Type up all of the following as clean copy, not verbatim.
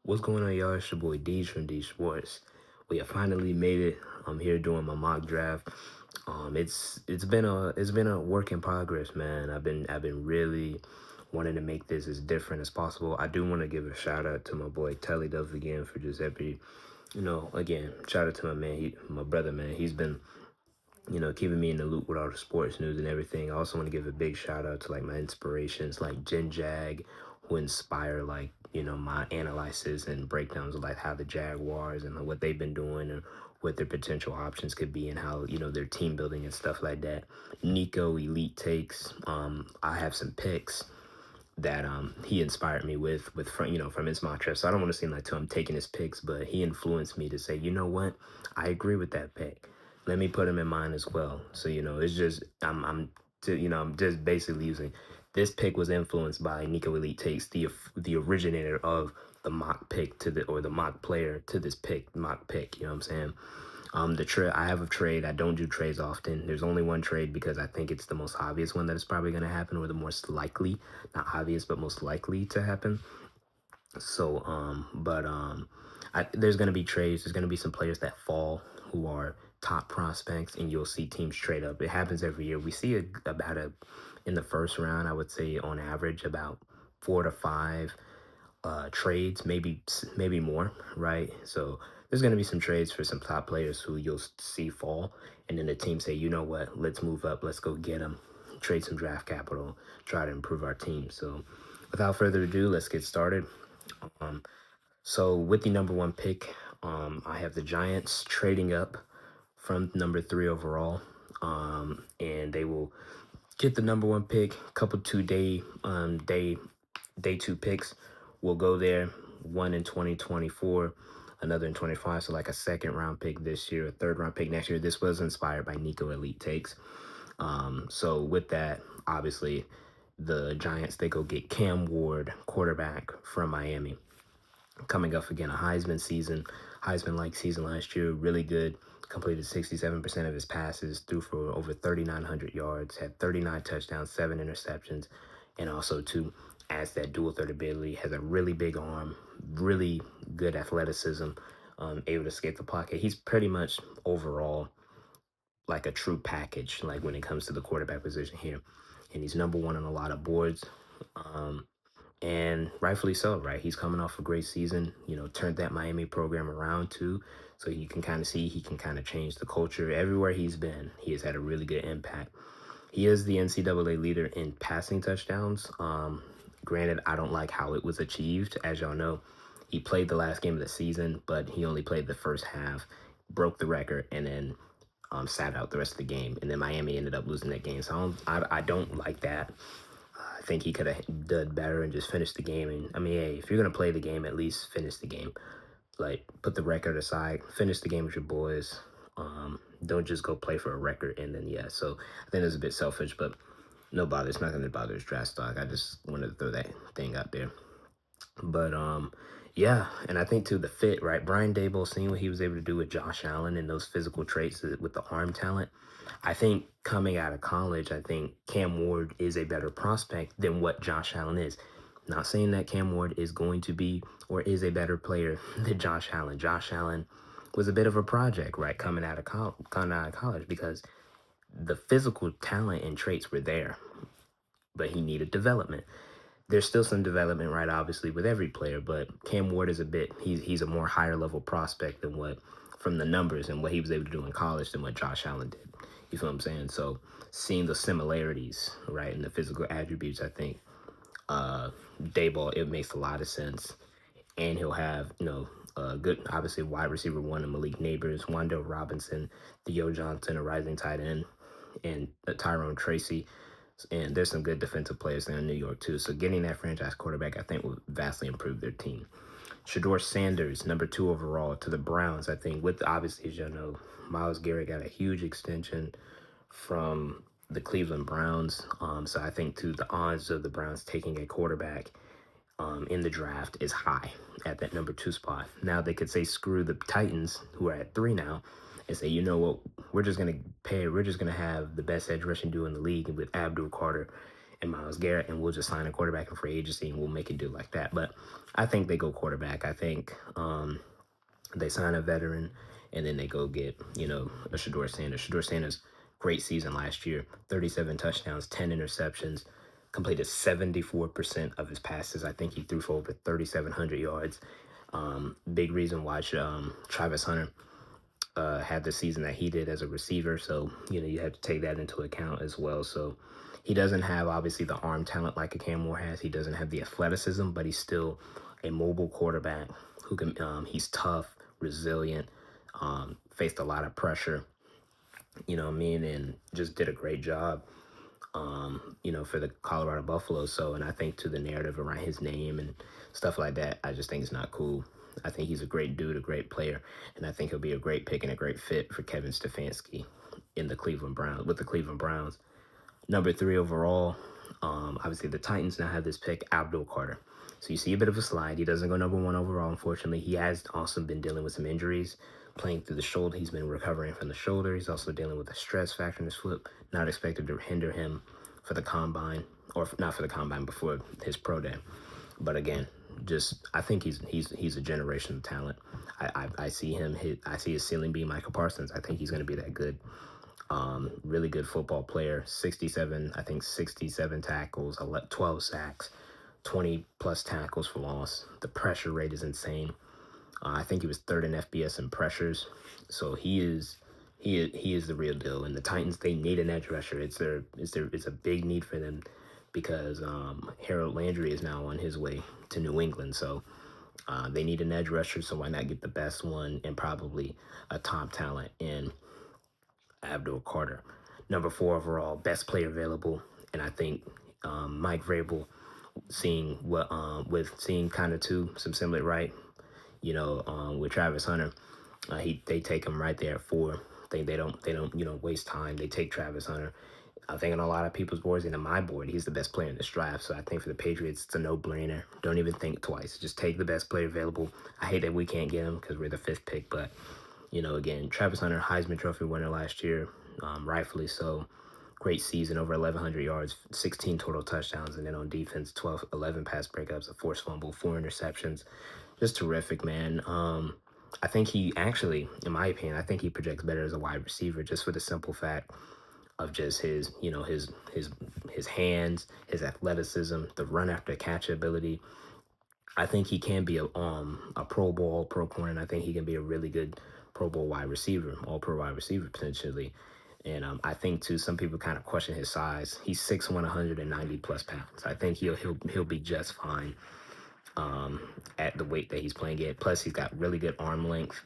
What's going on, y'all? It's your boy Deej from Deej Sports. We have finally made it. I'm here doing my mock draft. It's been a work in progress, man. I've been really wanting to make this as different as possible. I do want to give a shout out to my boy Telly Duff again for just again, shout out to my man, my brother, man. He's been keeping me in the loop with all the sports news and everything. I also want to give a big shout out to like my inspirations, like Jen Jag, who inspire my analysis and breakdowns of like how the Jaguars and what they've been doing and what their potential options could be and how their team building and stuff like that. Nico Elite Takes. I have some picks that he inspired me with from his mock draft. So I don't want to seem like too I'm taking his picks, but he influenced me to say, you know what, I agree with that pick. Let me put him in mine as well. So it's just I'm just basically using this pick was influenced by Nico Elite Takes, the originator of the mock pick or the mock player to this mock pick. You know what I'm saying? The trade I have a trade. I don't do trades often. There's only one trade because I think it's the most obvious one that is probably going to happen, or the most likely, not obvious, but most likely to happen. So, there's going to be trades. There's going to be some players that fall who are top prospects, and you'll see teams trade up. It happens every year. We see in the first round. I would say on average about 4 to 5 trades, maybe more, right? So there's going to be some trades for some top players who you'll see fall, and then the team say, you know what, let's move up, let's go get them, trade some draft capital, try to improve our team. So without further ado, let's get started. So with the number one pick, I have the Giants trading up from number 3 overall, and they will get the number one pick. Couple day 2 picks will go there. One in 2024, another in 25. So like a second round pick this year, a third round pick next year. This was inspired by Nico Elite Takes. So with that, obviously, the Giants, they go get Cam Ward, quarterback from Miami, coming up again, a Heisman-like season last year, really good. Completed 67% of his passes, threw for over 3,900 yards, had 39 touchdowns, 7 interceptions, and also too, as that dual threat ability, has a really big arm, really good athleticism, able to escape the pocket. He's pretty much overall like a true package, like when it comes to the quarterback position here, and he's number one on a lot of boards. And rightfully so, right? He's coming off a great season, turned that Miami program around too. So you can kind of see he can kind of change the culture. Everywhere he's been, he has had a really good impact. He is the NCAA leader in passing touchdowns. Granted, I don't like how it was achieved. As y'all know, he played the last game of the season, but he only played the first half, broke the record, and then sat out the rest of the game. And then Miami ended up losing that game. So I don't like that. I think he could have done better and just finished the game. And I mean, hey, if you're gonna play the game, at least finish the game. Like, put the record aside, finish the game with your boys. Don't just go play for a record and then So I think it's a bit selfish, but no bother. It's not gonna bother his draft stock. I just wanted to throw that thing out there. But yeah, and I think too the fit, right? Brian Dable, seeing what he was able to do with Josh Allen and those physical traits with the arm talent. I think coming out of college, I think Cam Ward is a better prospect than what Josh Allen is. Not saying that Cam Ward is going to be or is a better player than Josh Allen. Josh Allen was a bit of a project, right, coming out of college, because the physical talent and traits were there, but he needed development. There's still some development, right, obviously, with every player, but Cam Ward is he's a more higher level prospect than from the numbers and what he was able to do in college than what Josh Allen did. You feel what I'm saying? So seeing the similarities, right, in the physical attributes, I think Dayball, it makes a lot of sense. And he'll have, good, obviously, wide receiver one and Malik Neighbors, Wando Robinson, Theo Johnson, a rising tight end, and Tyrone Tracy. And there's some good defensive players there in New York, too. So getting that franchise quarterback, I think, will vastly improve their team. Shador Sanders, number 2 overall, to the Browns. I think with, obviously, as you know, Myles Garrett got a huge extension from the Cleveland Browns. So I think, too, the odds of the Browns taking a quarterback in the draft is high at that number 2 spot. Now they could say screw the Titans, who are at 3 now, and say, you know what, we're just gonna have the best edge rushing duo in the league with Abdul Carter and Myles Garrett, and we'll just sign a quarterback in free agency and we'll make it do like that. But I think they go quarterback. I think they sign a veteran, and then they go get, a Shador Sanders. Shador Sanders, great season last year, 37 touchdowns, 10 interceptions, completed 74% of his passes. I think he threw for over 3,700 yards. Big reason why Travis Hunter had the season that he did as a receiver. So, you have to take that into account as well. So he doesn't have, obviously, the arm talent like a Cam Moore has. He doesn't have the athleticism, but he's still a mobile quarterback who can, he's tough, resilient, faced a lot of pressure, and just did a great job, for the Colorado Buffaloes. So, and I think to the narrative around his name and stuff like that, I just think it's not cool. I think he's a great dude, a great player, and I think he'll be a great pick and a great fit for Kevin Stefanski in the Cleveland Browns with the Cleveland Browns. Number 3 overall, obviously the Titans now have this pick, Abdul Carter. So you see a bit of a slide. He doesn't go number 1 overall, unfortunately. He has also been dealing with some injuries, playing through the shoulder. He's been recovering from the shoulder. He's also dealing with a stress factor in his foot, not expected to hinder him for the combine, or not for the combine, before his pro day. But again, just I think he's a generational talent. I see him I see his ceiling being Michael Parsons. I think he's going to be that good. Really good football player. 67 tackles, 12 sacks, 20 plus tackles for loss. The pressure rate is insane. I think he was 3rd in FBS in pressures. So he is the real deal. And the Titans, they need an edge rusher. It's a big need for them, because Harold Landry is now on his way to New England. So they need an edge rusher. So why not get the best one and probably a top talent in Abdul Carter. Number 4 overall, best player available. And I think Mike Vrabel, seeing kind of too some similar, right? With Travis Hunter, they take him right there at 4. They don't waste time. They take Travis Hunter. I think on a lot of people's boards, and on my board, he's the best player in this draft. So I think for the Patriots, it's a no-brainer. Don't even think twice. Just take the best player available. I hate that we can't get him because we're the 5th pick, but again, Travis Hunter, Heisman Trophy winner last year, rightfully so. Great season, over 1,100 yards, 16 total touchdowns, and then on defense, 11 pass breakups, a forced fumble, 4 interceptions. Just terrific, man. I think he actually, in my opinion, I think he projects better as a wide receiver, just for the simple fact of just his hands, his athleticism, the run after catch ability. I think he can be a Pro Bowl, Pro corner, and I think he can be a really good Pro Bowl wide receiver, All Pro wide receiver potentially. And I think too, some people kind of question his size. He's 6'1", 190 plus pounds. I think he'll be just fine at the weight that he's playing at. Plus, he's got really good arm length.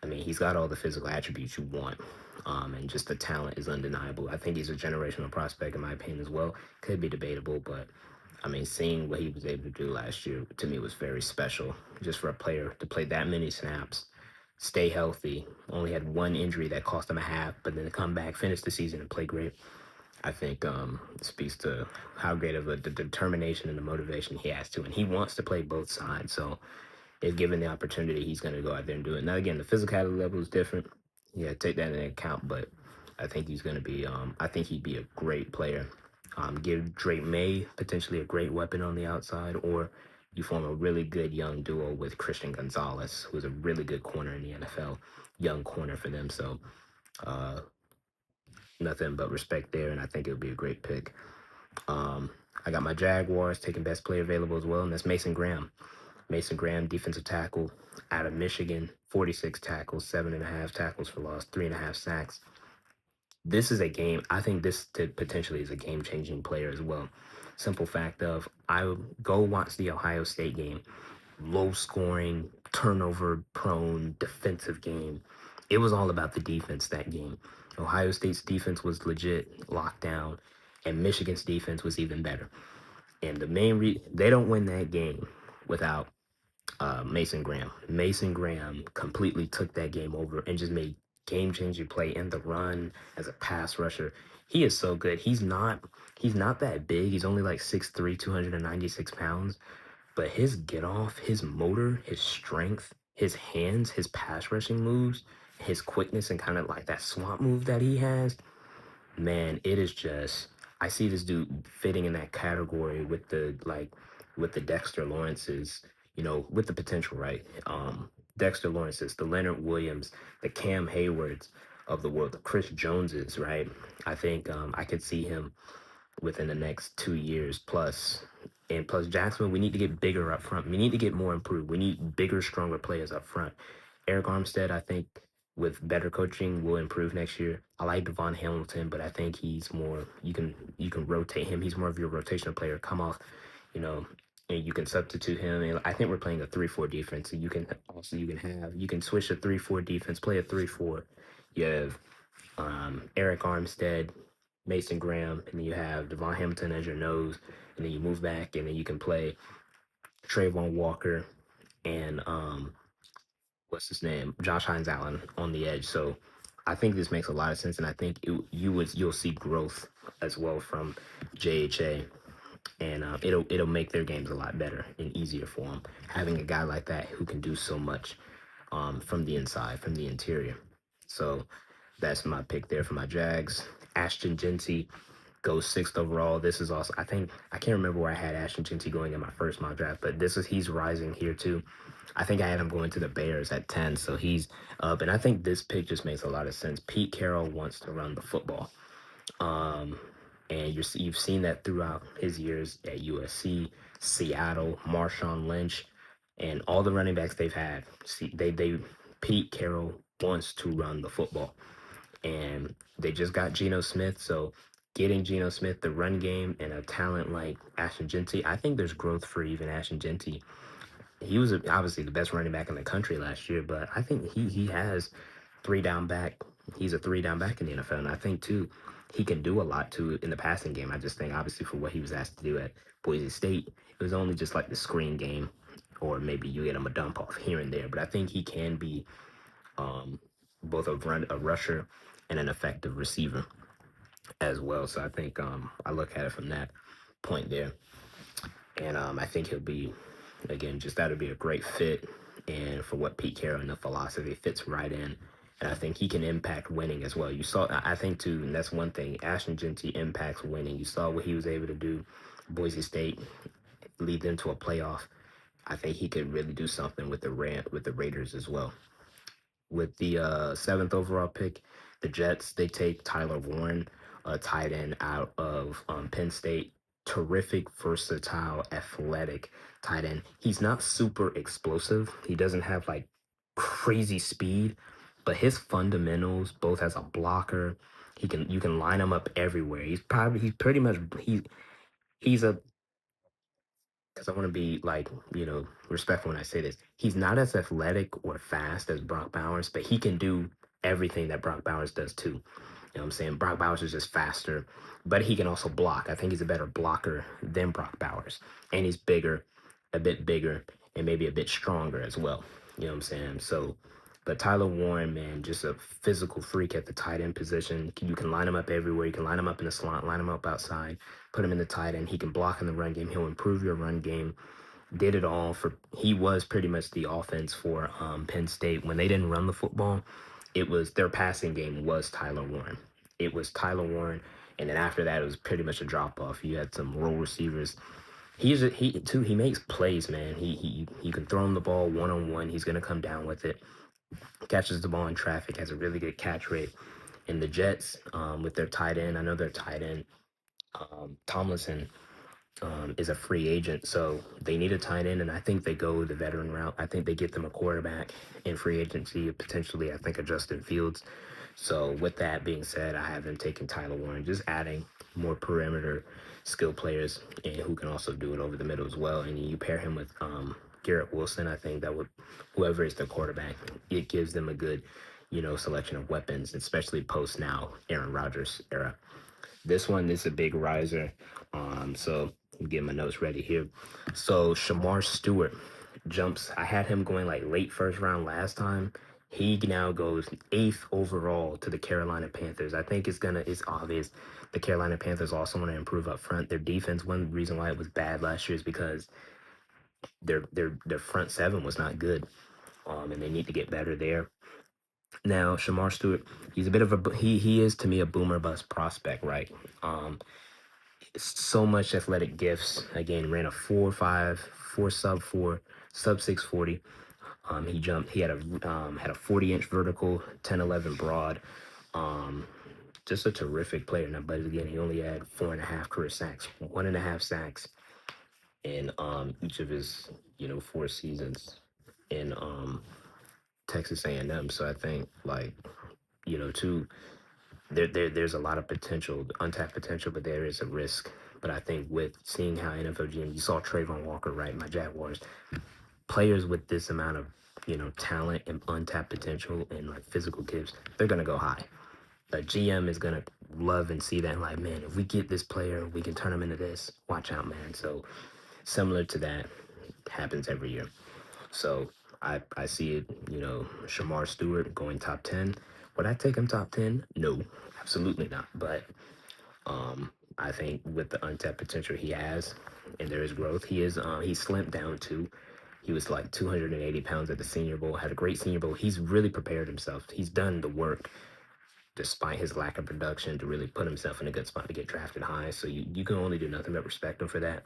I mean, he's got all the physical attributes you want. And just the talent is undeniable. I think he's a generational prospect, in my opinion, as well. Could be debatable, but I mean, seeing what he was able to do last year, to me, was very special. Just for a player to play that many snaps, stay healthy, only had 1 injury that cost him a half, but then to come back, finish the season, and play great. I think speaks to how great of the determination and the motivation he has to. And he wants to play both sides. So if given the opportunity, he's going to go out there and do it. Now, again, the physicality level is different. Yeah, take that into account. But I think he's going to be, I think he'd be a great player. Give Drake May potentially a great weapon on the outside, or you form a really good young duo with Christian Gonzalez, who's a really good corner in the NFL, young corner for them. So nothing but respect there, and I think it would be a great pick. I got my Jaguars taking best player available as well, and that's Mason Graham. Mason Graham, defensive tackle out of Michigan, 46 tackles, 7.5 tackles for loss, 3.5 sacks. This is a game, I think this potentially is a game-changing player as well. Simple fact of, I would go watch the Ohio State game, low-scoring, turnover-prone, defensive game. It was all about the defense that game. Ohio State's defense was legit, locked down, and Michigan's defense was even better. And the main they don't win that game without Mason Graham. Mason Graham completely took that game over and just made game-changing play in the run as a pass rusher. He is so good. He's not that big. He's only like 6'3", 296 pounds. But his get off, his motor, his strength, his hands, his pass rushing moves, his quickness, and kind of like that swamp move that he has, man, it is just I see this dude fitting in that category with the Dexter Lawrences, with the potential, right? Dexter Lawrences, the Leonard Williams, the Cam Haywards of the world, the Chris Joneses, right? I think I could see him within the next 2 years plus. And plus, Jacksonville, we need to get bigger up front. We need to get more improved. We need bigger, stronger players up front. Eric Armstead, I think, with better coaching, will improve next year. I like Devon Hamilton, but I think he's more. You can rotate him. He's more of your rotational player. Come off, you know, and you can substitute him. And I think we're playing a 3-4 defense. So you can switch a 3-4 defense, play a 3-4. You have Eric Armstead, Mason Graham, and then you have Devon Hamilton as your nose, and then you move back, and then you can play Trayvon Walker and what's his name, Josh Hines Allen on the edge. So I think this makes a lot of sense, and I think you'll see growth as well from JHA, and it'll make their games a lot better and easier for them having a guy like that who can do so much from the inside, from the interior. So that's my pick there for my Jags. Ashton Genty goes sixth overall. This is also, I can't remember where I had Ashton Genty going in my first mock draft, but he's rising here too. I think I had him going to the Bears at 10, so he's up. And I think this pick just makes a lot of sense. Pete Carroll wants to run the football. Um, and you've seen that throughout his years at USC, Seattle, Marshawn Lynch, and all the running backs they've had. See, Pete Carroll wants to run the football, and they just got Geno Smith. So getting Geno Smith, the run game, and a talent like Ashton Genty, I think there's growth for even Ashton Genty. He was obviously the best running back in the country last year, but I think he has three down back. He's a three down back in the NFL, and I think too he can do a lot too in the passing game. I just think obviously for what he was asked to do at Boise State, it was only just like the screen game, or maybe you get him a dump off here and there. But I think he can be um, both a rusher and an effective receiver as well. So I think I look at it from that point there, and I think he'll be, again, just that'll be a great fit, and for what Pete Carroll and the philosophy fits right in. And I think he can impact winning as well. You saw, I think too, and that's one thing. Ashton Genty impacts winning. You saw what he was able to do, Boise State, lead them to a playoff. I think he could really do something with the Raiders as well. With the seventh overall pick, the Jets, they take Tyler Warren, a tight end out of Penn State. Terrific, versatile, athletic tight end. He's not super explosive. He doesn't have like crazy speed, but his fundamentals, both as a blocker, you can line him up everywhere. He's pretty much he's a because I want to be like, respectful when I say this. He's not as athletic or fast as Brock Bowers, but he can do everything that Brock Bowers does too. You know what I'm saying? Brock Bowers is just faster, but he can also block. I think he's a better blocker than Brock Bowers. And he's bigger, a bit bigger, and maybe a bit stronger as well. You know what I'm saying? So, but Tyler Warren, man, just a physical freak at the tight end position. You can line him up everywhere. You can line him up in the slot, line him up outside, put him in the tight end. He can block in the run game. He'll improve your run game. Did it all he was pretty much the offense for Penn State. When they didn't run the football, it was their passing game was Tyler Warren. It was Tyler Warren, and then after that, it was pretty much a drop off. You had some role receivers. He makes plays, man. He can throw him the ball 1-on-1. He's gonna come down with it. Catches the ball in traffic. Has a really good catch rate. And the Jets, with their tight end, I know their tight end, Tomlinson, is a free agent, so they need a tight end, and I think they go the veteran route. I think they get them a quarterback in free agency, potentially, I think, a Justin Fields. So with that being said, I have them taking Tyler Warren, just adding more perimeter skill players and who can also do it over the middle as well. And you pair him with Garrett Wilson, I think that would, whoever is the quarterback, it gives them a good, selection of weapons, especially post now Aaron Rodgers era. This is a big riser. So get my notes ready here. So Shamar Stewart jumps. I had him going like late first round last time. He now goes 8th overall to the Carolina Panthers. I think it's obvious the Carolina Panthers also want to improve up front. Their defense, one reason why it was bad last year is because their front seven was not good. And they need to get better there. Now, Shamar Stewart, he's a bit of he is to me a boomer bust prospect, right? So much athletic gifts. Again, ran a 4.5, 4 sub 4, sub 640. He jumped. He had a 40-inch vertical, 10-11 broad. Um, just a terrific player. Now, but again, he only had 4.5 career sacks, 1.5 sacks in each of his 4 seasons in Texas A&M. So I think like too there's a lot of potential, untapped potential, but there is a risk. But I think with seeing how NFL GM, you saw Trayvon Walker, right? My Jaguars players with this amount of talent and untapped potential and like physical gifts, they're gonna go high. The GM is gonna love and see that, like, man, if we get this player, we can turn him into this. Watch out, man. So similar to that happens every year. So I see it, Shamar Stewart going top 10. Would I take him top 10? No, absolutely not. But I think with the untapped potential he has and there is growth, he's slimped down too. He was like 280 pounds at the Senior Bowl, had a great Senior Bowl. He's really prepared himself. He's done the work despite his lack of production to really put himself in a good spot to get drafted high. So you can only do nothing but respect him for that.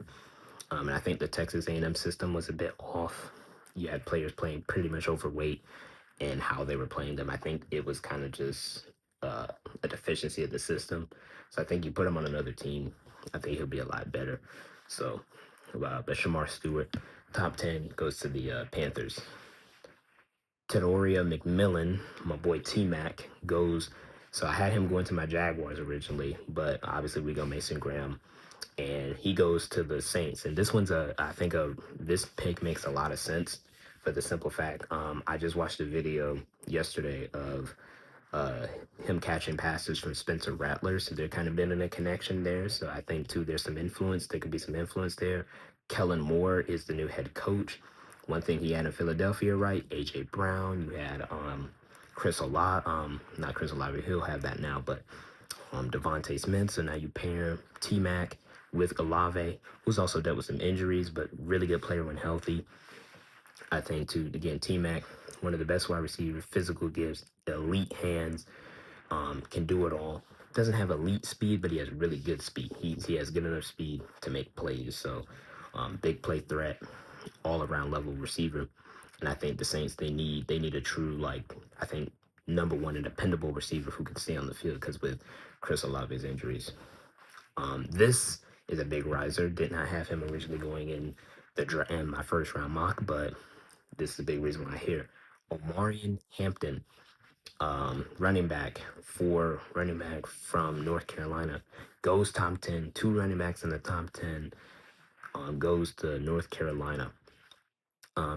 And I think the Texas A&M system was a bit off. You had players playing pretty much overweight and how they were playing them. I think it was kind of just a deficiency of the system. So I think you put him on another team, I think he'll be a lot better. So, but Shamar Stewart, top 10, goes to the Panthers. Tedoria McMillan, my boy T Mac, goes. So I had him going to my Jaguars originally, but obviously we go Mason Graham, and he goes to the Saints. And this one's I think this pick makes a lot of sense for the simple fact. I just watched a video yesterday of uh, him catching passes from Spencer Rattler, so there kind of been a connection there. So I think too, there's some influence. There could be some influence there. Kellen Moore is the new head coach. One thing he had in Philadelphia, right? AJ Brown. You had Chris Olave, not Chris Olave. He'll have that now, but Devontae Smith. So now you pair T Mac with Olave, who's also dealt with some injuries, but really good player when healthy. I think too, again, T Mac, one of the best wide receivers, physical gifts, elite hands, can do it all. Doesn't have elite speed, but he has really good speed. He has good enough speed to make plays. So, big play threat, all around level receiver. And I think the Saints they need a true, like, I think number one and dependable receiver who can stay on the field, because with Chris Olave's injuries, this is a big riser. Did not have him originally going in my first round mock, but this is a big reason why I hear Omarion Hampton, running back from North Carolina, goes top 10. Two running backs in the top 10, goes to North Carolina.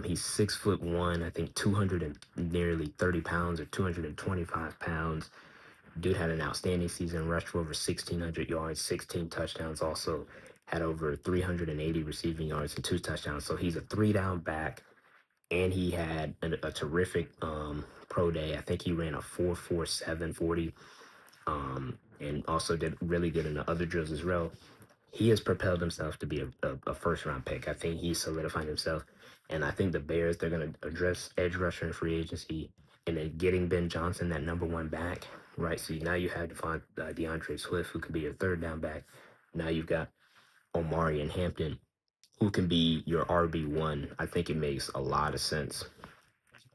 He's 6'1", I think 200 and nearly 30 pounds or 225 pounds. Dude had an outstanding season, rushed for over 1,600 yards, 16 touchdowns. Also had over 380 receiving yards and 2 touchdowns. So he's a three-down back, and he had a terrific pro day. I think he ran a 4.47 40, and also did really good in the other drills as well. He has propelled himself to be a first round pick. I think he's solidifying himself. And I think the Bears, they're going to address edge rusher and free agency, and then getting Ben Johnson, that number one back, right? So now you have DeAndre Swift, who could be your third down back. Now you've got Omari and Hampton, who can be your RB1. I think it makes a lot of sense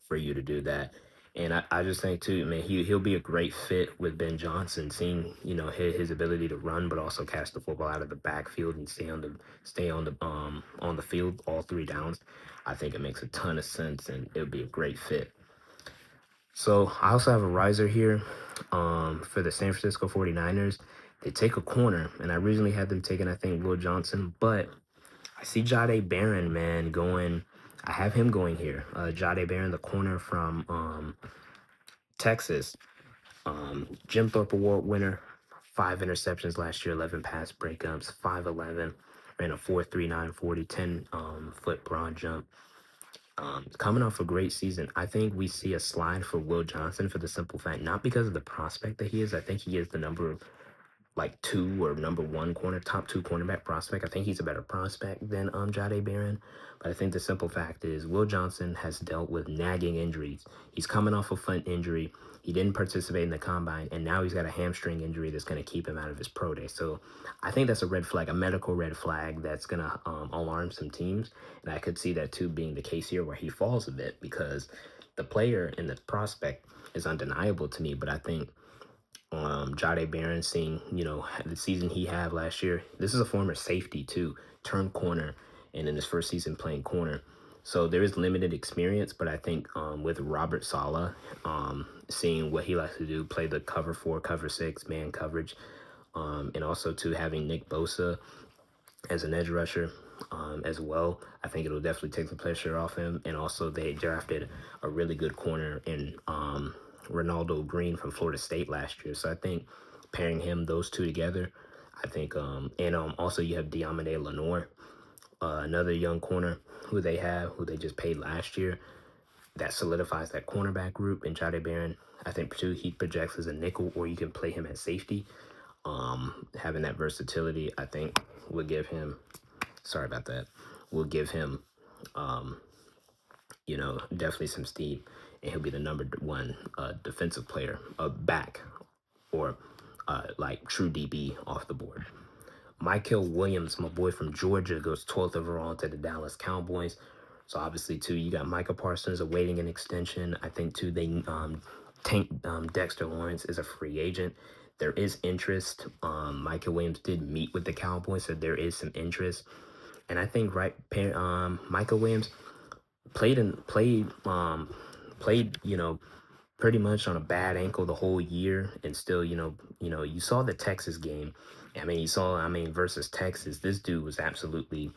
for you to do that. And I just think too, man, he'll be a great fit with Ben Johnson, seeing his ability to run, but also catch the football out of the backfield and stay on the field all 3 downs. I think it makes a ton of sense, and it'll be a great fit. So I also have a riser here, for the San Francisco 49ers. They take a corner, and I originally had them taking, I think, Will Johnson, but I see Jahdae Barron, man, going. I have him going here. Jahdae Barron, the corner from Texas. Jim Thorpe Award winner, 5 interceptions last year, 11 pass breakups, 5'11", ran a 4.39 40, 10 foot broad jump. Coming off a great season, I think we see a slide for Will Johnson for the simple fact, not because of the prospect that he is. I think he is the number like two or number one corner, top two cornerback prospect. I think he's a better prospect than Jade Barron. But I think the simple fact is Will Johnson has dealt with nagging injuries. He's coming off a foot injury. He didn't participate in the combine, and now he's got a hamstring injury that's going to keep him out of his pro day. So I think that's a red flag, a medical red flag that's going to alarm some teams. And I could see that too being the case here where he falls a bit because the player and the prospect is undeniable to me. But I think Jade Barron, seeing, the season he had last year. This is a former safety too, turned corner, and in his first season playing corner. So there is limited experience, but I think with Robert Saleh, seeing what he likes to do, play the cover four, cover six, man coverage, and also to having Nick Bosa as an edge rusher as well. I think it'll definitely take the pressure off him. And also they drafted a really good corner in Ronaldo Green from Florida State last year. So I think pairing those two together, I think, and also you have Diamante Lenore, another young corner who they just paid last year. That solidifies that cornerback group. And Jade Barron, I think too, he projects as a nickel, or you can play him at safety. Having that versatility, I think, will give him. Sorry about that. Will give him, definitely some steam, and he'll be the number one defensive player, back, or like true DB off the board. Michael Williams, my boy from Georgia, goes 12th overall to the Dallas Cowboys. So obviously, too, you got Micah Parsons awaiting an extension. I think, too, they Dexter Lawrence is a free agent. There is interest. Michael Williams did meet with the Cowboys, so there is some interest. And I think Michael Williams played, pretty much on a bad ankle the whole year, and still, you saw the Texas game. Versus Texas, this dude was absolutely.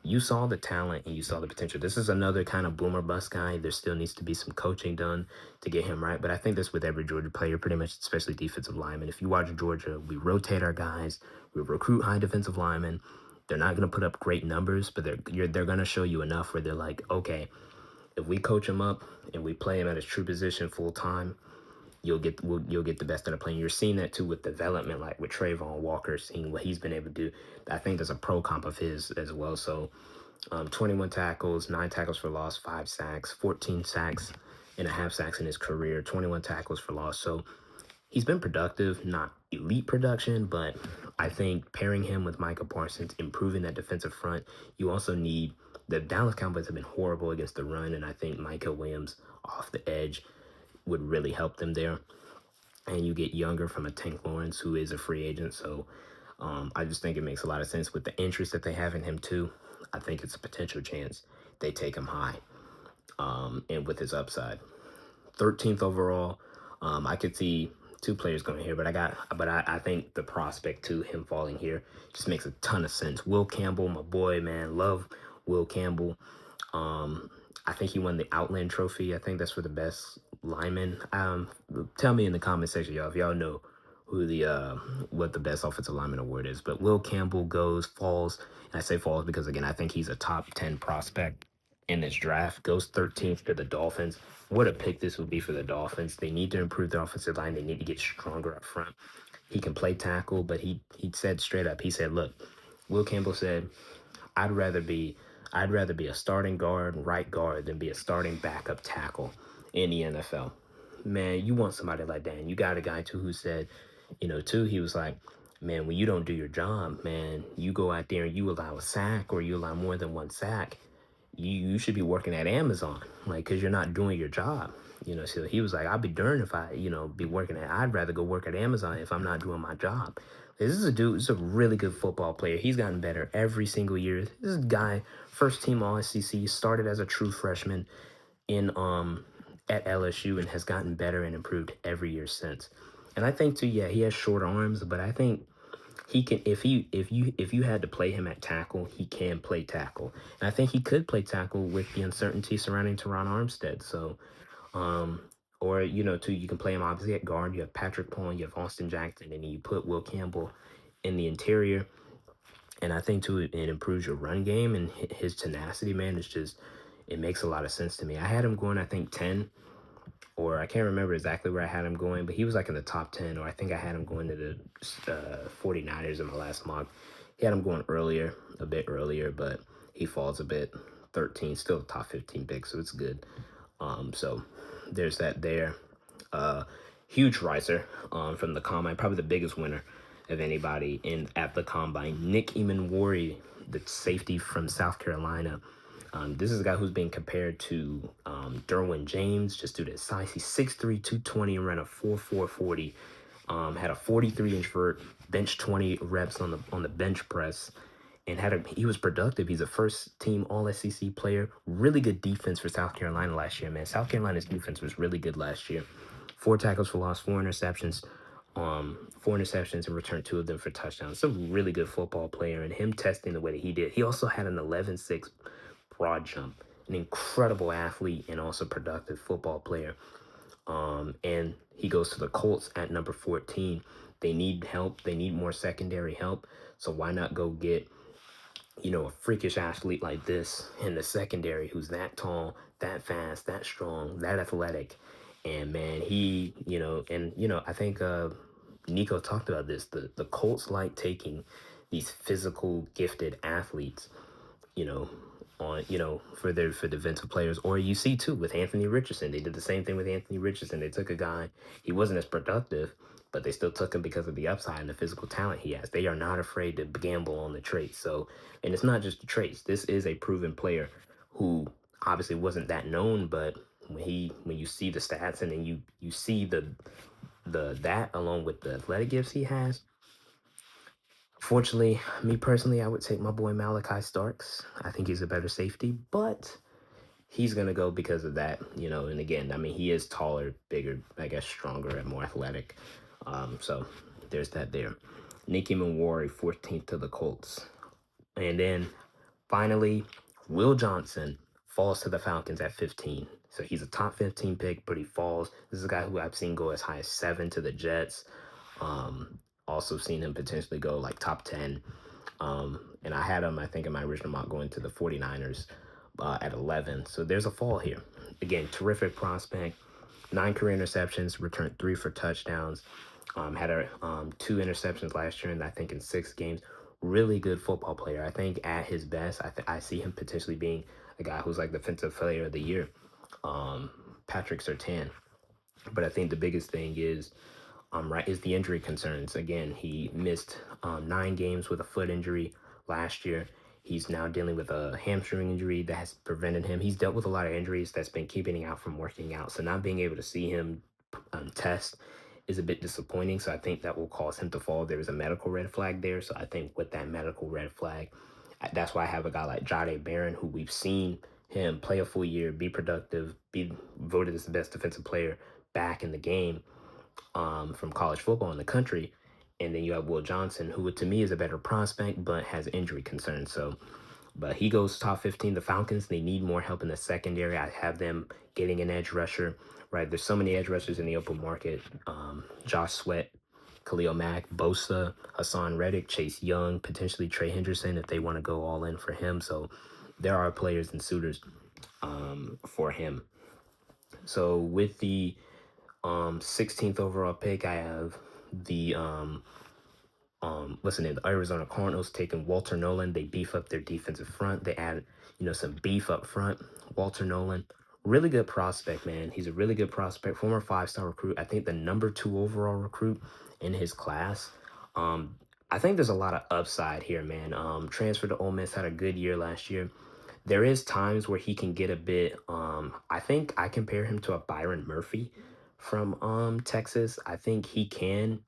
You saw the talent and you saw the potential. This is another kind of boomer bust guy. There still needs to be some coaching done to get him right. But I think that's with every Georgia player, pretty much, especially defensive linemen. If you watch Georgia, we rotate our guys. We recruit high defensive linemen. They're not going to put up great numbers, but they're going to show you enough where they're like, okay, if we coach him up and we play him at his true position full time, you'll get the best out of playing. You're seeing that too with development, like with Trayvon Walker, seeing what he's been able to do. I think there's a pro comp of his as well. So 21 tackles, 9 tackles for loss, 5 sacks, 14 sacks and a half sacks in his career, 21 tackles for loss. So he's been productive, not elite production, but I think pairing him with Micah Parsons, improving that defensive front, you also need. The Dallas Cowboys have been horrible against the run, and I think Micah Williams off the edge would really help them there. And you get younger from a Tank Lawrence, who is a free agent. So I just think it makes a lot of sense with the interest that they have in him too. I think it's a potential chance they take him high, and with his upside. 13th overall, I could see two players going here, but I think the prospect to him falling here just makes a ton of sense. Will Campbell, my boy, man, love Will Campbell. I think he won the Outland Trophy. I think that's for the best lineman. Tell me in the comment section, y'all, if y'all know who what the best offensive lineman award is. But Will Campbell falls, and I say falls because, again, I think he's a top 10 prospect in this draft. Goes 13th to the Dolphins. What a pick this would be for the Dolphins. They need to improve their offensive line. They need to get stronger up front. He can play tackle, but he said straight up, he said, look, Will Campbell said, I'd rather be a starting right guard than be a starting backup tackle in the NFL. Man, you want somebody like that. And you got a guy too who said, he was like, man, when you don't do your job, man, you go out there and you allow a sack or you allow more than one sack, you should be working at Amazon, like, because you're not doing your job. So he was like, I'd be darned if I, be working I'd rather go work at Amazon if I'm not doing my job. This is a dude, this is a really good football player. He's gotten better every single year. This guy, first team All-SEC, started as a true freshman in at LSU and has gotten better and improved every year since. And I think too, yeah, he has short arms, but I think he can, if you had to play him at tackle, he can play tackle. And I think he could play tackle with the uncertainty surrounding Teron Armstead. So or, too, you can play him obviously at guard. You have Patrick Paul, you have Austin Jackson, and then you put Will Campbell in the interior. And I think, too, it improves your run game, and his tenacity, man, it makes a lot of sense to me. I had him going, I think, 10 or I can't remember exactly where I had him going, but he was like in the top 10, or I think I had him going to the 49ers in my last mock. He had him going earlier, a bit earlier, but he falls a bit. 13, still a top 15 pick, so it's good. So there's that there. Uh, Huge riser from the combine, probably the biggest winner of anybody in at the combine. Nick Emanwari, the safety from South Carolina. This is a guy who's being compared to Derwin James, just due to his size. He's 6'3", 220, and ran a 4.440. Had a 43-inch vert, bench 20 reps on the bench press, and he was productive. He's a first team All SEC player. Really good defense for South Carolina last year, man. South Carolina's defense was really good last year. 4 tackles for loss, 4 interceptions. 4 interceptions and returned 2 of them for touchdowns. It's a really good football player, and him testing the way that he did. He also had an 11.6 broad jump. An incredible athlete and also productive football player. And he goes to the Colts at number 14. They need help. They need more secondary help. So why not go get, a freakish athlete like this in the secondary who's that tall, that fast, that strong, that athletic. And man, I think Nico talked about this. The Colts like taking these physical gifted athletes, you know, for defensive players. Or you see too with Anthony Richardson. They did the same thing with Anthony Richardson. They took a guy, he wasn't as productive, but they still took him because of the upside and the physical talent he has. They are not afraid to gamble on the traits. So, and it's not just the traits. This is a proven player who obviously wasn't that known, but when you see the stats and then you see that along with the athletic gifts he has. Fortunately, me personally, I would take my boy Malachi Starks. I think he's a better safety, but he's gonna go because of that, And again, I mean, he is taller, bigger, I guess, stronger and more athletic. So there's that there. Nicky Manwari, 14th to the Colts, and then finally, Will Johnson falls to the Falcons at 15. So he's a top 15 pick, but he falls. This is a guy who I've seen go as high as 7 to the Jets. Also seen him potentially go like top 10. And I had him, I think, in my original mock going to the 49ers at 11. So there's a fall here. Again, terrific prospect. 9 career interceptions, returned 3 for touchdowns. Had 2 interceptions last year, and I think in 6 games. Really good football player. I think at his best, I see him potentially being a guy who's like defensive player of the year, Patrick Surtain. But I think the biggest thing is is the injury concerns. Again, he missed 9 games with a foot injury last year. He's now dealing with a hamstring injury that has prevented him. He's dealt with a lot of injuries that's been keeping him out from working out. So not being able to see him test is a bit disappointing. So I think that will cause him to fall. There is a medical red flag there. So I think with that medical red flag, that's why I have a guy like Jahdae Barron, who we've seen him play a full year, be productive, be voted as the best defensive player back in the game from college football in the country. And then you have Will Johnson, who to me is a better prospect, but has injury concerns. So, but he goes top 15. The Falcons, they need more help in the secondary. I have them getting an edge rusher, right? There's so many edge rushers in the open market. Josh Sweat, Khalil Mack, Bosa, Hassan Reddick, Chase Young, potentially Trey Henderson if they want to go all in for him. So there are players and suitors for him. So with the 16th overall pick, I have the the Arizona Cardinals taking Walter Nolan. They beef up their defensive front. They add, some beef up front. Walter Nolan, really good prospect, man. He's a really good prospect, former 5-star recruit. I think the number 2 overall recruit in his class. I think there's a lot of upside here, man. Transferred to Ole Miss, had a good year last year. There is times where he can get a bit, I think I compare him to a Byron Murphy from Texas. I think he can.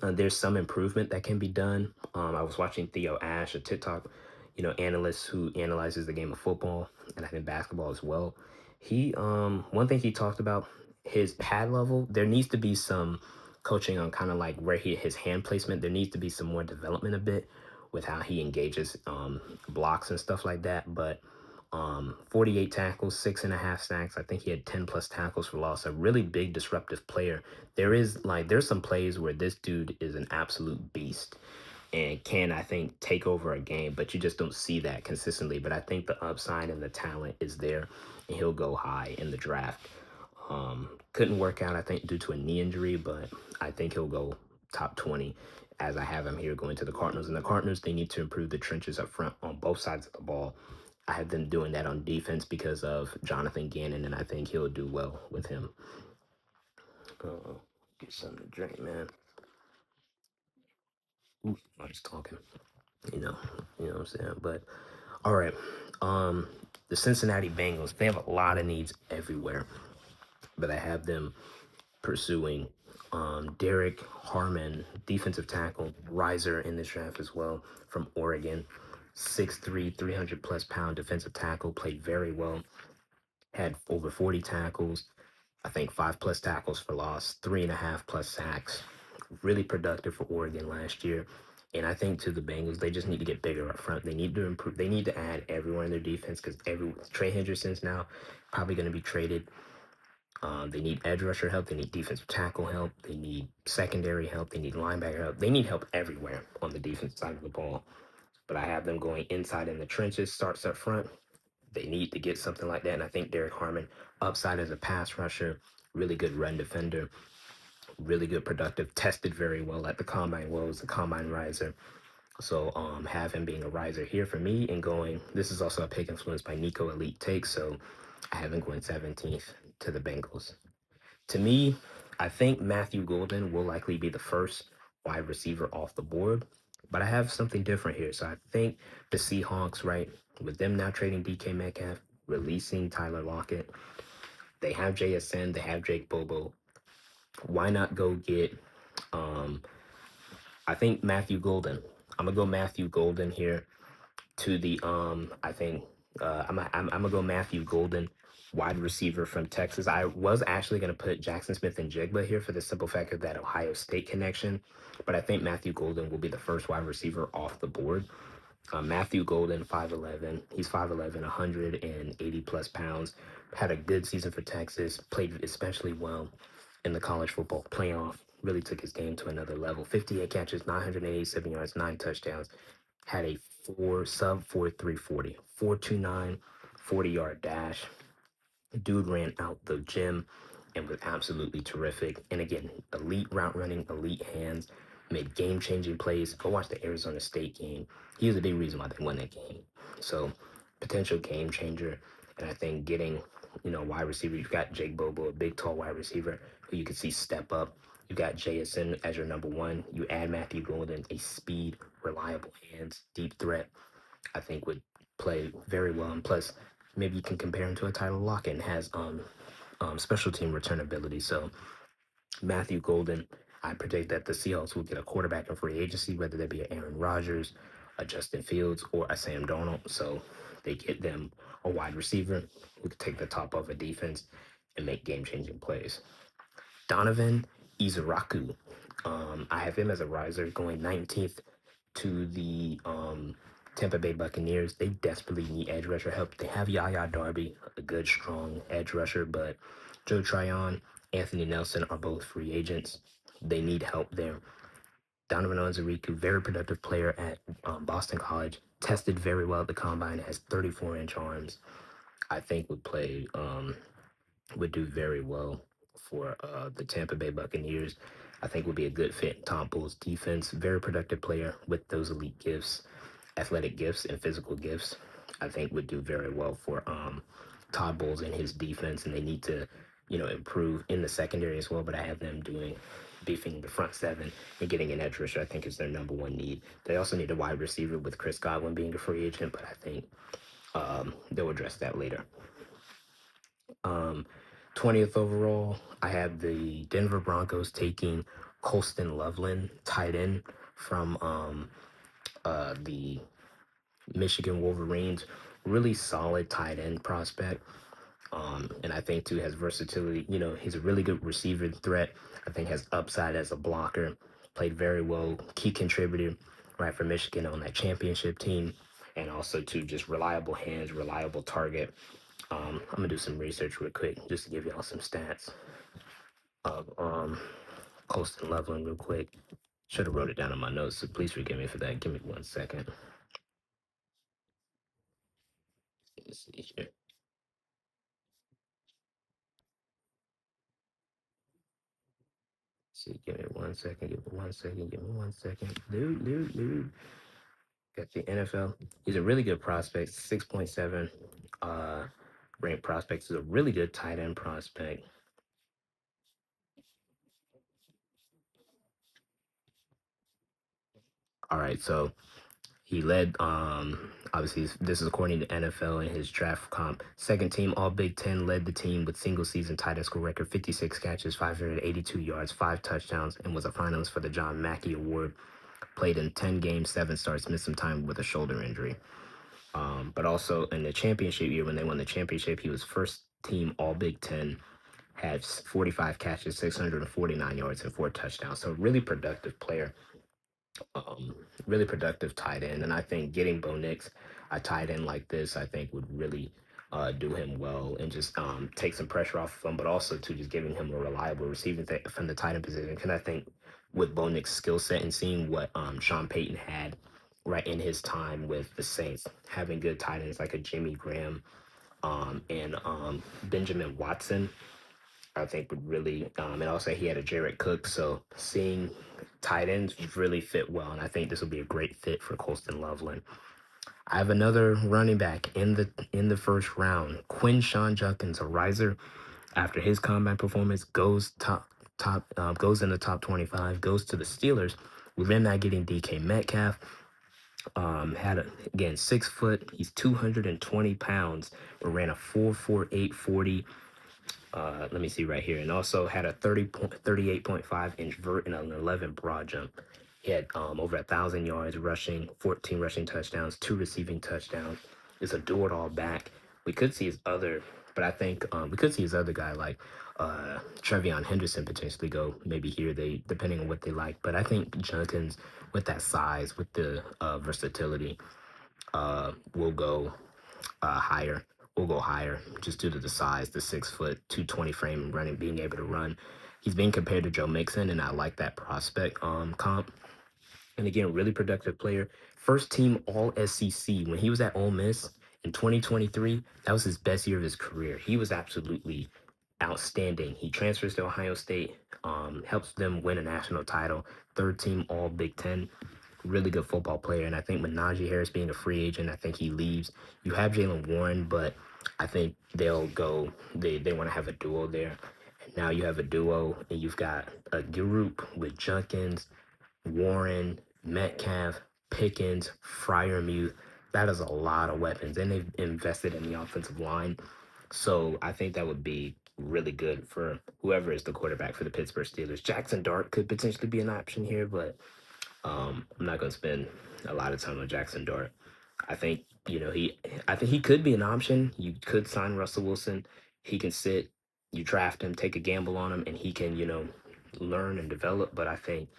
There's some improvement that can be done. I was watching Theo Ash, a TikTok, analyst who analyzes the game of football and I think basketball as well. He, one thing he talked about, his pad level. There needs to be some coaching on kind of like where his hand placement. There needs to be some more development a bit with how he engages blocks and stuff like that. But 48 tackles, 6.5 sacks. I think he had 10 plus tackles for loss. A really big disruptive player. There's some plays where this dude is an absolute beast and can, I think, take over a game, but you just don't see that consistently. But I think the upside and the talent is there, and he'll go high in the draft. Couldn't work out, I think, due to a knee injury, but I think he'll go top 20 as I have him here going to the Cardinals. And the Cardinals, they need to improve the trenches up front on both sides of the ball. I have them doing that on defense because of Jonathan Gannon, and I think he'll do well with him. Uh, get something to drink, man. Ooh, I'm just talking. You know, you know what I'm saying. But all right, the Cincinnati Bengals, they have a lot of needs everywhere, but I have them pursuing Derek Harmon, defensive tackle, riser in this draft as well from Oregon. 6'3", 300 plus pound defensive tackle, played very well, had over 40 tackles, I think 5+ tackles for loss, 3.5+ sacks. Really productive for Oregon last year. And I think to the Bengals, they just need to get bigger up front. They need to improve. They need to add everyone in their defense because Trey Hendrickson's now probably going to be traded. They need edge rusher help. They need defensive tackle help. They need secondary help. They need linebacker help. They need help everywhere on the defense side of the ball. But I have them going inside in the trenches, starts up front. They need to get something like that. And I think Derek Harmon, upside as a pass rusher, really good run defender, really good productive, tested very well at the combine, well as a combine riser. So have him being a riser here for me and going, this is also a pick influenced by Nico Elite Takes, so I have him going 17th to the Bengals. To me, I think Matthew Golden will likely be the first wide receiver off the board, but I have something different here. So I think the Seahawks, right, with them now trading DK Metcalf, releasing Tyler Lockett, they have JSN, they have Jake Bobo. Why not go get I think Matthew Golden. I'm gonna go Matthew Golden here to the I think I'm gonna go Matthew Golden, wide receiver from Texas. I was actually gonna put Jackson Smith and Jigba here for the simple fact of that Ohio State connection, but I think Matthew Golden will be the first wide receiver off the board. Matthew Golden, 5'11". He's 5'11", 180 plus pounds. Had a good season for Texas. Played especially well in the college football playoff. Really took his game to another level. 58 catches, 987 yards, 9 touchdowns. Had a sub 4.3 40, 4.29 40-yard dash. Dude ran out the gym and was absolutely terrific. And again, elite route running, elite hands, made game changing plays. Go watch the Arizona State game. He was a big reason why they won that game. So, potential game changer. And I think getting, wide receiver, you've got Jake Bobo, a big, tall wide receiver who you can see step up. You got JSN as your number one. You add Matthew Golden, a speed, reliable hands, deep threat. I think would play very well. And plus, maybe you can compare him to a Tyler Lockett and has special team return ability. So Matthew Golden, I predict that the Seahawks will get a quarterback in free agency, whether that be an Aaron Rodgers, a Justin Fields, or a Sam Darnold. So they get them a wide receiver who could take the top of a defense and make game-changing plays. Donovan Izaraku. I have him as a riser going 19th to the Tampa Bay Buccaneers. They desperately need edge rusher help. They have Yaya Darby, a good, strong edge rusher, but Joe Tryon, Anthony Nelson are both free agents. They need help there. Donovan Onwuzurike, very productive player at Boston College, tested very well at the combine, has 34-inch arms. I think would do very well for the Tampa Bay Buccaneers. I think would be a good fit in Tom Bull's defense. Very productive player with those elite gifts, athletic gifts, and physical gifts. I think would do very well for Todd Bowles and his defense, and they need to, improve in the secondary as well. But I have them beefing the front seven and getting an edge rusher. I think is their number one need. They also need a wide receiver with Chris Godwin being a free agent, but I think they'll address that later. 20th overall, I have the Denver Broncos taking Colston Loveland, tight end from the Michigan Wolverines. Really solid tight end prospect. And I think too has versatility. He's a really good receiver threat. I think has upside as a blocker. Played very well. Key contributor, right, for Michigan on that championship team. And also too just reliable hands, reliable target. I'm gonna do some research real quick just to give y'all some stats of Colston Loveland real quick. Should have wrote it down in my notes, so please forgive me for that. Give me 1 second. Let's see here. See, give me 1 second. Give me 1 second. Give me 1 second. Dude. Got the NFL. He's a really good prospect. 6.7 uh ranked prospect. He's a really good tight end prospect. All right, so he led, obviously, this is according to NFL in his draft comp. Second team All Big Ten, led the team with single season tight end score record, 56 catches, 582 yards, 5 touchdowns, and was a finalist for the John Mackey Award. Played in 10 games, 7 starts, missed some time with a shoulder injury. But also in the championship year, when they won the championship, he was first team All Big Ten, had 45 catches, 649 yards, and 4 touchdowns. So really productive player, um, really productive tight end. And I think getting Bo Nix, a tight end like this, I think would really do him well and just take some pressure off of him, but also to just giving him a reliable receiving from the tight end position. Because I think with Bo Nix's skill set and seeing what Sean Payton had right in his time with the Saints, having good tight ends like a Jimmy Graham and Benjamin Watson, I think would really, and also he had a Jared Cook, so seeing tight ends really fit well, and I think this will be a great fit for Colston Loveland. I have another running back in the first round, Quinshon Judkins, a riser. After his combine performance, goes in the top 25, goes to the Steelers. We've been not getting DK Metcalf. Again 6 foot. He's 220 pounds, but ran a 4.48 40. Let me see right here, and also had a 38.5 inch vert and an 11 broad jump. He had over 1,000 yards rushing, 14 rushing touchdowns, 2 receiving touchdowns. It's a do-it-all back. We could see his other, but I think we could see his other guy like Trevion Henderson potentially go maybe here. They depending on what they like, but I think Jenkins with that size, with the versatility, will go higher. Will go higher just due to the size, the 6 foot, 220 frame running, being able to run. He's being compared to Joe Mixon, and I like that prospect comp. And again, really productive player. First team All SEC when he was at Ole Miss in 2023. That was his best year of his career. He was absolutely outstanding. He transfers to Ohio State, helps them win a national title. Third team All Big Ten. Really good football player. And I think with Najee Harris being a free agent, I think he leaves. You have Jalen Warren, but I think they'll go, they want to have a duo there. And now you have a duo, and you've got a group with Junkins, Warren, Metcalf, Pickens, Fryermuth. That is a lot of weapons. And they've invested in the offensive line. So I think that would be really good for whoever is the quarterback for the Pittsburgh Steelers. Jackson Dart could potentially be an option here, but I'm not going to spend a lot of time on Jackson Dart. I think, I think he could be an option. You could sign Russell Wilson. He can sit, you draft him, take a gamble on him, and he can, learn and develop. But I think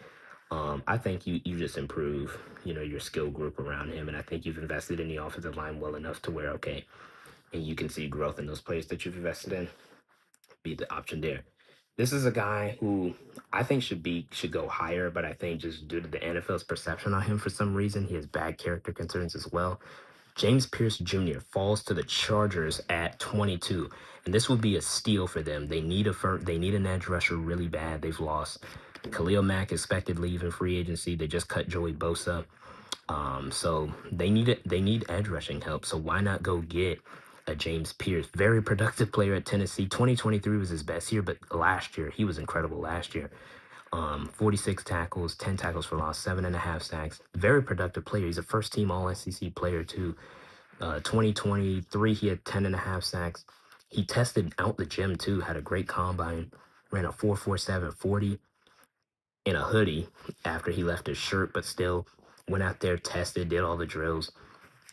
you just improve, your skill group around him. And I think you've invested in the offensive line well enough to where, okay, and you can see growth in those players that you've invested in, be the option there. This is a guy who I think should go higher, but I think just due to the NFL's perception on him for some reason, he has bad character concerns as well. James Pierce Jr. falls to the Chargers at 22, and this will be a steal for them. They need an edge rusher really bad. They've lost Khalil Mack, expected leave in free agency. They just cut Joey Bosa. So they need it. They need edge rushing help. So why not go get a James Pierce, very productive player at Tennessee. 2023 was his best year, but last year he was incredible. Last year, 46 tackles, 10 tackles for loss, 7.5 sacks. Very productive player. He's a first team All SEC player too. 2023 he had 10.5 sacks. He tested out the gym too. Had a great combine. Ran a 4.47 40 in a hoodie after he left his shirt, but still went out there, tested, did all the drills.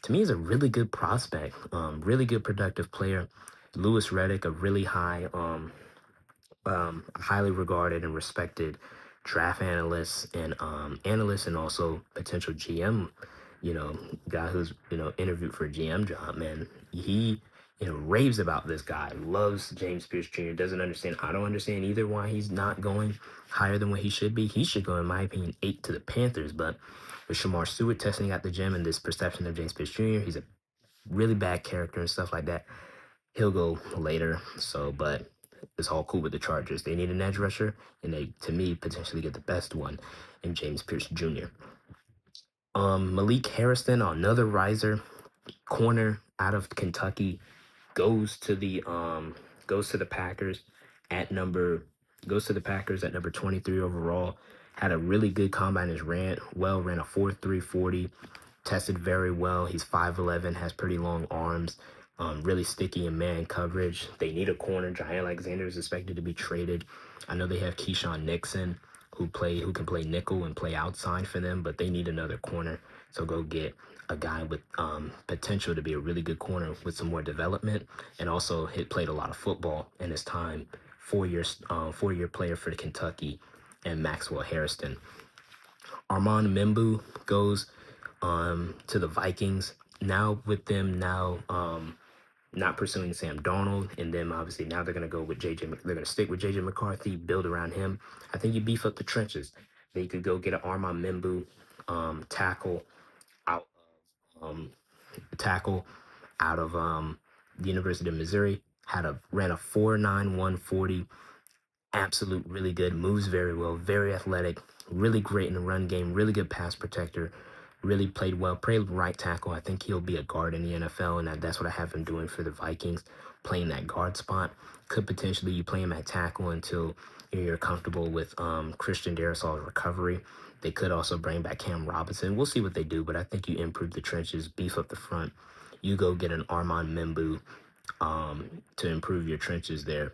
To me, he's a really good prospect, really good productive player. Lewis Reddick, a really highly regarded and respected draft analyst and also potential GM, guy who's interviewed for a GM job. Man, he raves about this guy, loves James Pierce Jr. Doesn't understand. I don't understand either why he's not going higher than what he should be. He should go, in my opinion, 8 to the Panthers, but with Shamar Stewart testing out the gym and this perception of James Pierce Jr., he's a really bad character and stuff like that. He'll go later. So, but is all cool with the Chargers. They need an edge rusher, and they, to me, potentially get the best one in James Pierce Jr. Malik Harrison, another riser, corner out of Kentucky, goes to the Packers at number goes to the Packers at number 23 overall. Had a really good combine, ran a 4.3 40, tested very well. He's 5'11", has pretty long arms, really sticky in man coverage. They need a corner. Jair Alexander is expected to be traded. I know they have Keyshawn Nixon who can play nickel and play outside for them, but they need another corner. So go get a guy with potential to be a really good corner with some more development, and also played a lot of football in his time. 4-year player for Kentucky, and Maxwell Harrison. Armand Membu goes to the Vikings. Now with them not pursuing Sam Darnold, and then obviously now they're gonna go with JJ. They're gonna stick with JJ McCarthy, build around him. I think you beef up the trenches. They could go get an Armand Membu tackle out um, tackle out of the University of Missouri. Ran a 4.91 40. Absolute really good, moves very well, very athletic, really great in the run game, really good pass protector, really played well, played right tackle. I think he'll be a guard in the NFL, and that's what I have him doing for the Vikings, playing that guard spot. Could potentially you play him at tackle until you're comfortable with Christian Darisal's recovery. They could also bring back Cam Robinson. We'll see what they do, but I think you improve the trenches, beef up the front. You go get an Armand Membu to improve your trenches there.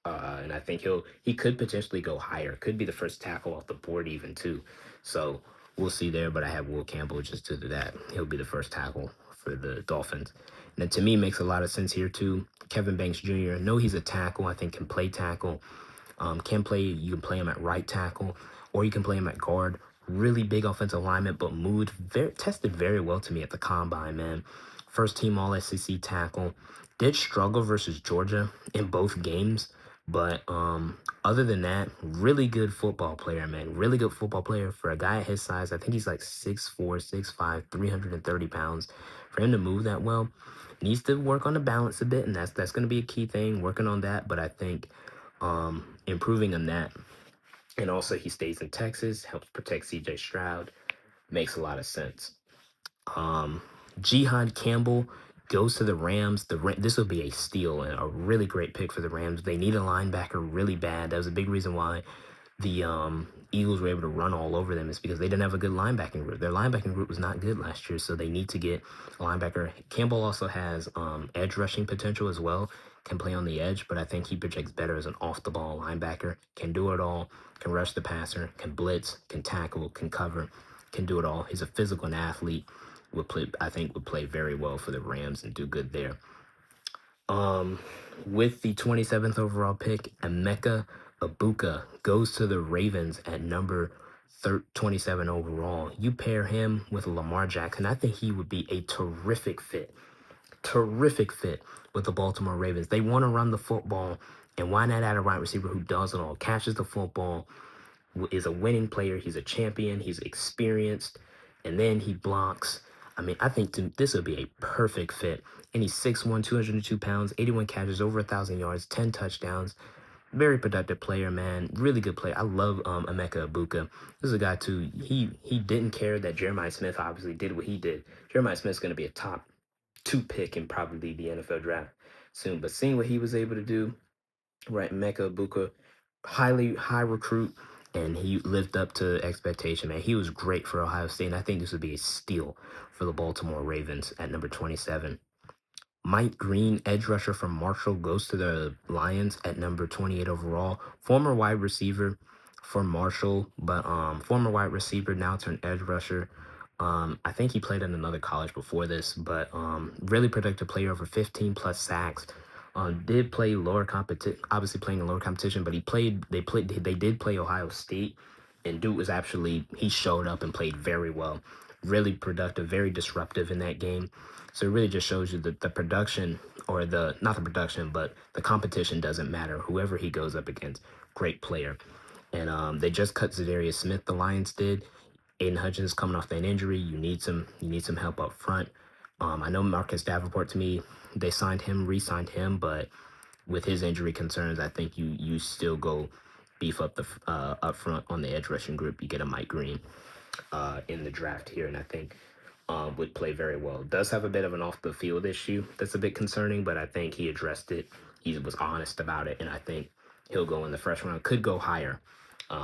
And I think he could potentially go higher. Could be the first tackle off the board even too. So we'll see there. But I have Will Campbell just to do that. He'll be the first tackle for the Dolphins. And then to me makes a lot of sense here too. Kevin Banks Jr. No, he's a tackle. I think can play tackle. You can play him at right tackle, or you can play him at guard. Really big offensive lineman, but tested very well to me at the combine, man. First team All SEC tackle. Did struggle versus Georgia in both games. But other than that, really good football player, man. Really good football player for a guy at his size. I think he's like 6'4", 6'5", 330 pounds. For him to move that well, needs to work on the balance a bit, and that's going to be a key thing, working on that. But I think improving on that. And also he stays in Texas, helps protect C.J. Stroud. Makes a lot of sense. Jihad Campbell goes to the Rams. This will be a steal and a really great pick for the Rams. They need a linebacker really bad. That was a big reason why the Eagles were able to run all over them, is because they didn't have a good linebacking group. Their linebacking group was not good last year, so they need to get a linebacker. Campbell also has edge rushing potential as well, can play on the edge, but I think he projects better as an off-the-ball linebacker. Can do it all, can rush the passer, can blitz, can tackle, can cover, can do it all. He's a physical athlete. Would play very well for the Rams and do good there. With the 27th overall pick, Emeka Ibuka goes to the Ravens at number 27 overall. You pair him with Lamar Jackson, I think he would be a terrific fit with the Baltimore Ravens. They want to run the football, and why not add a wide receiver who does it all, catches the football, is a winning player, he's a champion, he's experienced, and then he blocks. I mean, I think this would be a perfect fit. And he's 6'1", 202 pounds, 81 catches, over 1,000 yards, 10 touchdowns. Very productive player, man. Really good player. I love Emeka Ibuka. This is a guy, too. He didn't care that Jeremiah Smith obviously did what he did. Jeremiah Smith's going to be a top 2 pick in probably the NFL draft soon. But seeing what he was able to do, right, Emeka Ibuka, high recruit, and he lived up to expectation, man. He was great for Ohio State, and I think this would be a steal for the Baltimore Ravens at number 27. Mike Green, edge rusher from Marshall, goes to the Lions at number 28 overall. Former wide receiver for Marshall, but former wide receiver, now turned edge rusher. I think he played in another college before this, but really productive player, over 15 plus sacks. Did play lower competition, obviously playing in lower competition, but they did play Ohio State, and dude was he showed up and played very well. Really productive, very disruptive in that game. So it really just shows you that the production, or not the production, but the competition doesn't matter. Whoever he goes up against, great player. And they just cut Zadarius Smith, the Lions did. Aiden Hutchins coming off that injury. You need some help up front. I know Marcus Davenport, to me, they re-signed him, but with his injury concerns, I think you still go beef up the up front on the edge rushing group. You get a Mike Green in the draft here, and I think would play very well. Does have a bit of an off the field issue that's a bit concerning, but I think he addressed it. He was honest about it, and I think he'll go in the first round. Could go higher,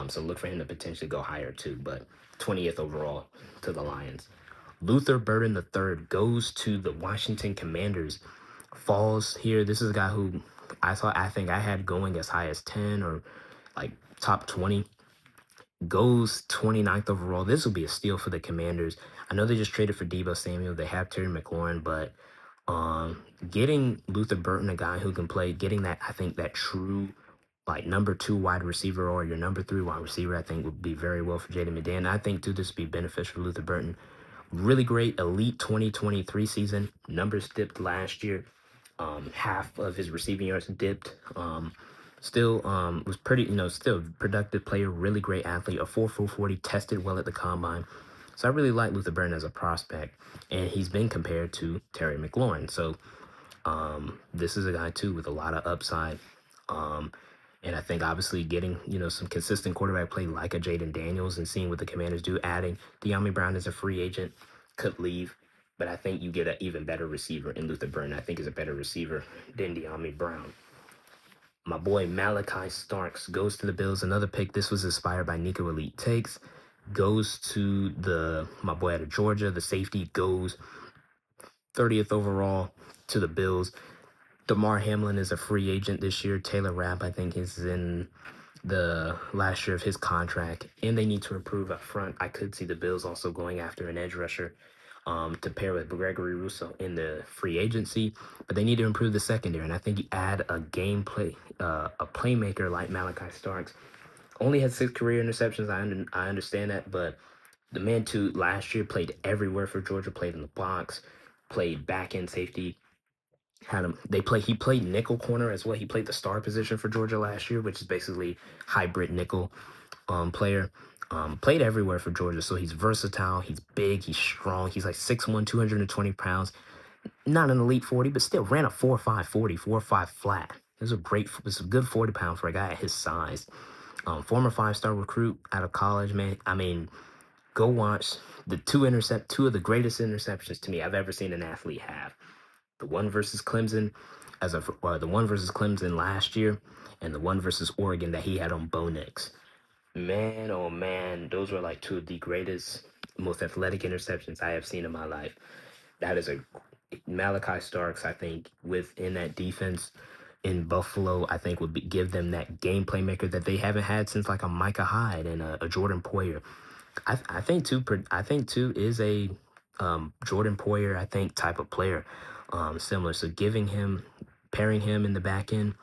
so look for him to potentially go higher too. But 20th overall to the Lions. Luther Burden III goes to the Washington Commanders. Falls here. This is a guy who I think I had going as high as 10 or like top 20. Goes 29th overall. This will be a steal for the Commanders. I know they just traded for Debo Samuel. They have Terry McLaurin, but getting Luther Burton, a guy who can play, getting that, I think that true like number 2 wide receiver or your number 3 wide receiver, I think would be very well for Jaden McDaniel. I think too this would be beneficial for Luther Burton. Really great elite 2023 season. Numbers dipped last year. Half of his receiving yards dipped. Still was pretty, still productive player, really great athlete, a 4.40, tested well at the combine. So I really like Luther Burden as a prospect, and he's been compared to Terry McLaurin. So this is a guy too with a lot of upside. And I think obviously getting, some consistent quarterback play like a Jaden Daniels and seeing what the Commanders do, adding De'Ami Brown as a free agent, could leave. But I think you get an even better receiver in Luther Burden. I think is a better receiver than De'Ami Brown. My boy Malachi Starks goes to the Bills. Another pick. This was inspired by Nico Elite Takes. Goes to my boy out of Georgia. The safety goes 30th overall to the Bills. DeMar Hamlin is a free agent this year. Taylor Rapp, I think, is in the last year of his contract, and they need to improve up front. I could see the Bills also going after an edge rusher to pair with Gregory Rousseau in the free agency, but they need to improve the secondary. And I think you add a a playmaker like Malachi Starks. Only had 6 career interceptions. I understand that, but the man too last year played everywhere for Georgia. Played in the box, played back end safety. He played nickel corner as well. He played the star position for Georgia last year, which is basically hybrid nickel player. Played everywhere for Georgia, so he's versatile. He's big. He's strong. He's like 6'1", 220 pounds. Not an elite 40, but still ran a 4.5 40, 4.5 flat. It was a good 40 pound for a guy at his size. Former 5-star recruit out of college, man. I mean, go watch the two of the greatest interceptions to me I've ever seen an athlete have. The one versus Clemson the one versus Clemson last year, and the one versus Oregon that he had on Bo Nix. Man, oh man, those were like 2 of the greatest, most athletic interceptions I have seen in my life. That is a Malachi Starks, I think, within that defense in Buffalo, I think give them that game playmaker that they haven't had since like a Micah Hyde and a Jordan Poyer. I think too is a Jordan Poyer, I think, type of player, similar. So pairing him in the back end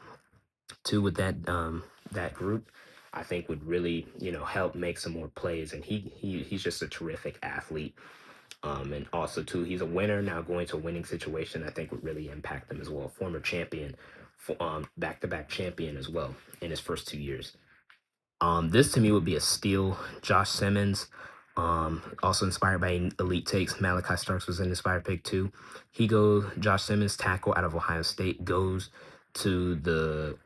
too with that group, I think would really help make some more plays. And he's just a terrific athlete. And also too, he's a winner now. Going to a winning situation, I think would really impact them as well. Former champion, back-to-back champion as well in his first 2 years. This to me would be a steal. Josh Simmons, also inspired by Elite Takes. Malachi Starks was an inspired pick too. Josh Simmons, tackle out of Ohio State, goes to the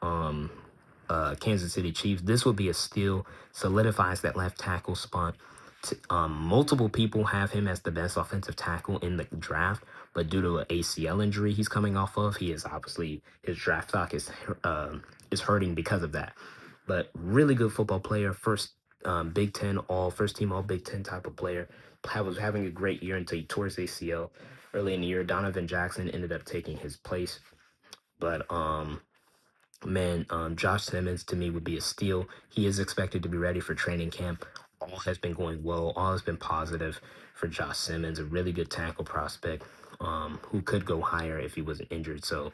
Kansas City Chiefs. This would be a steal. Solidifies that left tackle spot. Multiple people have him as the best offensive tackle in the draft, but due to an ACL injury he's coming off of, his draft stock is hurting because of that. But really good football player, first team all Big Ten type of player. Was having a great year until he tore his ACL early in the year. Donovan Jackson ended up taking his place, but Josh Simmons to me would be a steal. He is expected to be ready for training camp. All has been going well. All has been positive for Josh Simmons, a really good tackle prospect who could go higher if he wasn't injured. So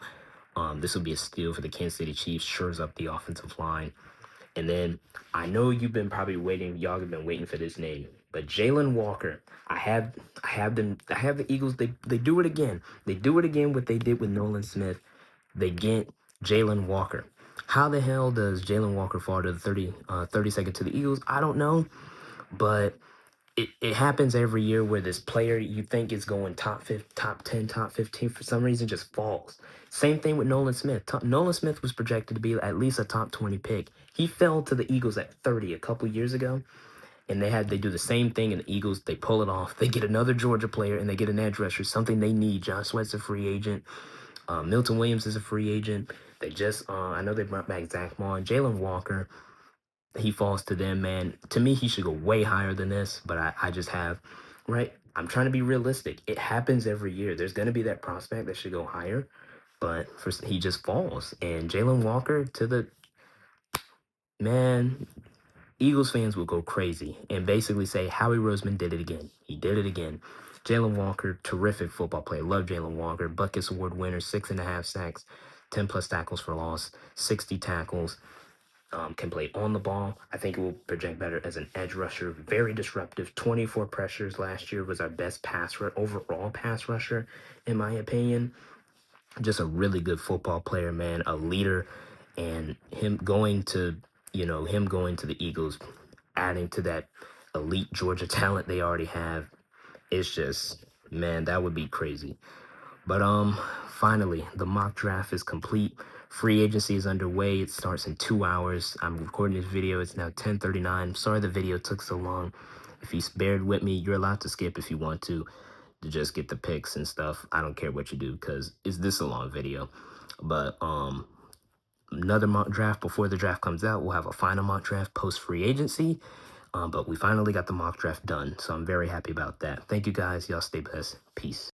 this would be a steal for the Kansas City Chiefs. Shores up the offensive line. And then I know y'all have been waiting for this name, but Jalen Walker. I have the Eagles. They do it again. They do it again what they did with Nolan Smith. They get Jalen Walker. How the hell does Jalen Walker fall to the 32nd to the Eagles? I don't know. But it happens every year where this player you think is going top 5, top 10, top 15 for some reason just falls. Same thing with Nolan Smith. Nolan Smith was projected to be at least a top 20 pick. He fell to the Eagles at 30 a couple years ago, and they do the same thing, and the Eagles, they pull it off. They get another Georgia player, and they get an edge rusher, something they need. Josh Sweat's a free agent. Milton Williams is a free agent. They just I know they brought back Zach Maughan. Jalen Walker, he falls to them, man. To me, he should go way higher than this, but I just have, right? I'm trying to be realistic. It happens every year. There's going to be that prospect that should go higher, but he just falls. And Jalen Walker, to the man, Eagles fans will go crazy and basically say Howie Roseman did it again. He did it again. Jalen Walker, terrific football player. Love Jalen Walker. Buckets Award winner, 6.5 sacks, 10 plus tackles for loss, 60 tackles. Can play on the ball. I think it will project better as an edge rusher. Very disruptive. 24 pressures last year, was our best overall pass rusher, in my opinion. Just a really good football player, man. A leader, and him going to the Eagles, adding to that elite Georgia talent they already have. It's just, man, that would be crazy. But finally, the mock draft is complete. Free agency is underway. It starts in 2 hours. I'm recording this video. It's now 10:39. Sorry the video took so long. If you bared with me, you're allowed to skip if you want to just get the picks and stuff. I don't care what you do because it's this a long video. But another mock draft before the draft comes out. We'll have a final mock draft post free agency. But we finally got the mock draft done, so I'm very happy about that. Thank you guys. Y'all stay blessed. Peace.